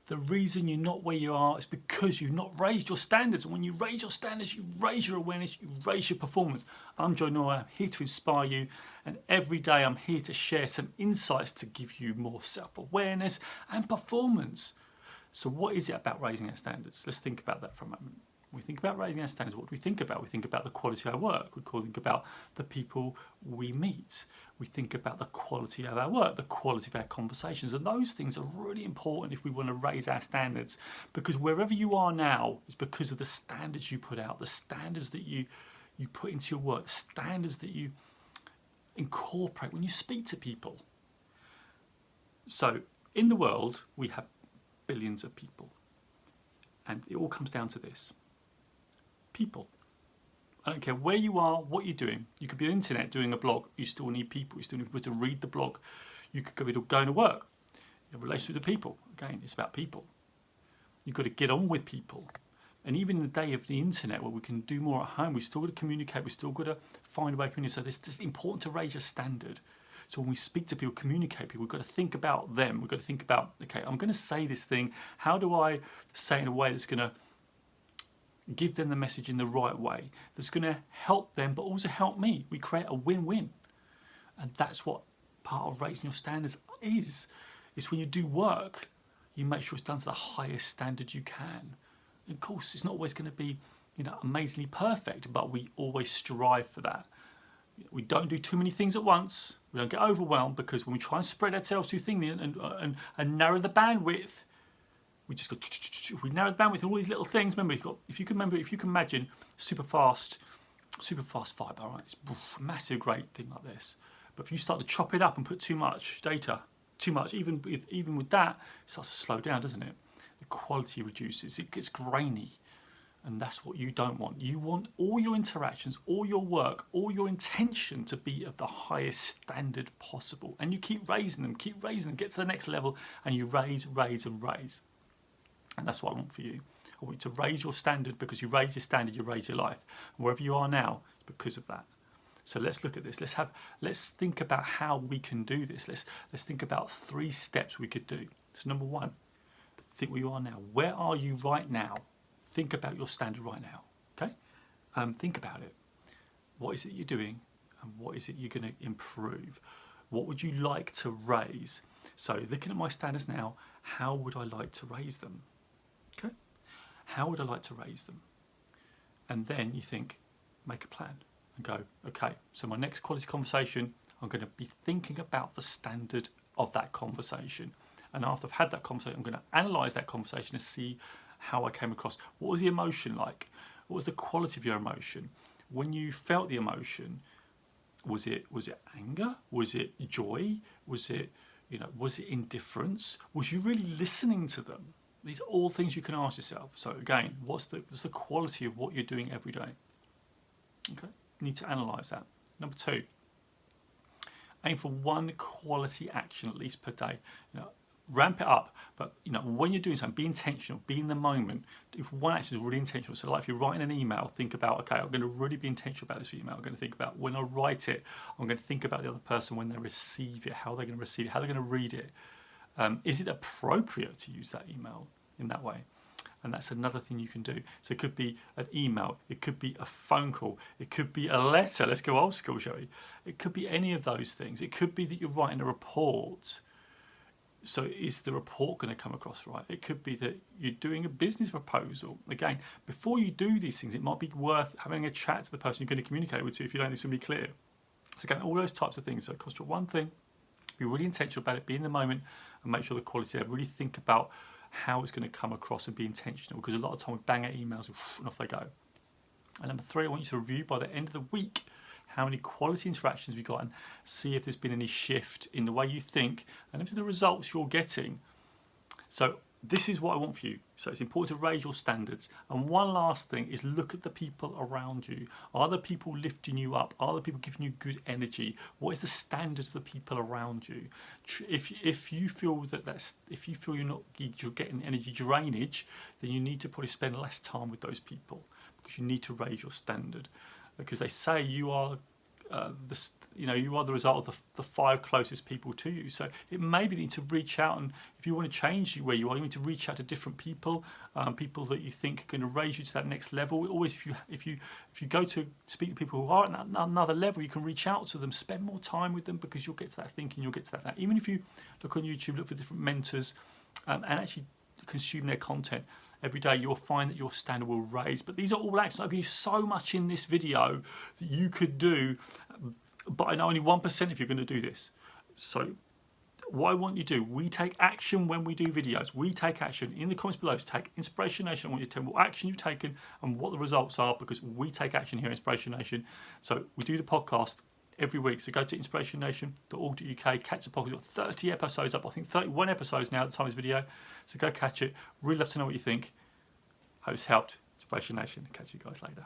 The reason you're not where you are is because you've not raised your standards. And when you raise your standards, you raise your awareness, you raise your performance. I'm Joe Noya, I'm here to inspire you. And every day I'm here to share some insights to give you more self-awareness and performance. So what is it about raising our standards? Let's think about that for a moment. When we think about raising our standards, what do we think about? We think about the quality of our work. We think about the people we meet. We think about the quality of our work, the quality of our conversations. And those things are really important if we want to raise our standards, because wherever you are now is because of the standards you put out, the standards that you put into your work, the standards that you incorporate when you speak to people. So in the world, we have billions of people. And it all comes down to this. People. I don't care where you are, what you're doing. You could be on the internet doing a blog. You still need people. You still need people to read the blog. You could be going to work. In relation to the people. Again, it's about people. You've got to get on with people. And even in the day of the internet where we can do more at home, we've still got to communicate. We've still got to find a way to communicate. So it's important to raise your standard. So when we speak to people, communicate people, we've got to think about them. We've got to think about, okay, I'm going to say this thing. How do I say it in a way that's going to give them the message in the right way, that's going to help them but also help me? We create a win-win. And that's what part of raising your standards is. It's when you do work, you make sure it's done to the highest standard you can. And of course, it's not always going to be, amazingly perfect, but we always strive for that. We don't do too many things at once. We don't get overwhelmed, because when we try and spread ourselves too thinly and narrow the bandwidth, we just go. We narrow the bandwidth and all these little things. Remember, if you can imagine super fast fibre, right? It's a massive, great thing like this. But if you start to chop it up and put too much data, even with that, it starts to slow down, doesn't it? The quality reduces. It gets grainy. And that's what you don't want. You want all your interactions, all your work, all your intention to be of the highest standard possible. And you keep raising them, get to the next level, and you raise. And that's what I want for you. I want you to raise your standard, because you raise your standard, you raise your life. And wherever you are now, it's because of that. So let's look at this. Let's think about how we can do this. Let's think about 3 steps we could do. So number 1, think where you are now. Where are you right now? Think about your standard right now, okay? Think about it. What is it you're doing, and what is it you're going to improve? What would you like to raise? So looking at my standards now, how would I like to raise them? Okay? How would I like to raise them? And then you think, make a plan and go, okay, so my next quality conversation, I'm going to be thinking about the standard of that conversation. And after I've had that conversation, I'm going to analyse that conversation and see how I came across. What was the emotion like? What was the quality of your emotion? When you felt the emotion, was it anger? Was it joy? Was it indifference? Was you really listening to them? These are all things you can ask yourself. So again, what's the quality of what you're doing every day? Okay, you need to analyse that. Number 2, aim for 1 quality action at least per day. Ramp it up, but when you're doing something, be intentional, be in the moment. If one action is really intentional, so like if you're writing an email, think about, okay, I'm going to really be intentional about this email. I'm going to think about when I write it, I'm going to think about the other person when they receive it, how they're going to receive it, how they're going to read it. Is it appropriate to use that email in that way? And that's another thing you can do. So it could be an email, it could be a phone call, it could be a letter. Let's go old school, shall we? It could be any of those things. It could be that you're writing a report. So is the report going to come across right? It could be that you're doing a business proposal. Again, before you do these things, it might be worth having a chat to the person you're going to communicate with if you don't think it's going to be clear. So again, all those types of things. So concentrate on one thing, be really intentional about it, be in the moment, and make sure the quality there. Really think about how it's going to come across and be intentional, because a lot of time we bang out emails and off they go. And number 3, I want you to review by the end of the week how many quality interactions we've got and see if there's been any shift in the way you think and into the results you're getting. So this is what I want for you. So it's important to raise your standards. And one last thing is look at the people around you. Are the people lifting you up? Are the people giving you good energy? What is the standard of the people around you? If you feel you're getting energy drainage, then you need to probably spend less time with those people, because you need to raise your standard. Because they say you are you are the result of the 5 closest people to you. So it may be that you need to reach out, and if you want to change where you are, you need to reach out to different people, people that you think are going to raise you to that next level. Always, if you go to speak to people who are at another level, you can reach out to them, spend more time with them, because you'll get to that thinking, you'll get to that. Even if you look on YouTube, look for different mentors, and actually consume their content every day, you'll find that your standard will raise. But these are all actions. I've given you so much in this video that you could do, but I know only 1% if you're going to do this. So what I want you to do, we take action when we do videos. We take action. In the comments below, take Inspiration Nation. I want you to tell me what action you've taken and what the results are, because we take action here at Inspiration Nation. So we do the podcast every week. So go to inspirationNation.org.uk, catch the podcast. We've got 30 episodes up. I think 31 episodes now at the time of this video. So go catch it. Really love to know what you think. Hope it's helped. Inspiration Nation. Catch you guys later.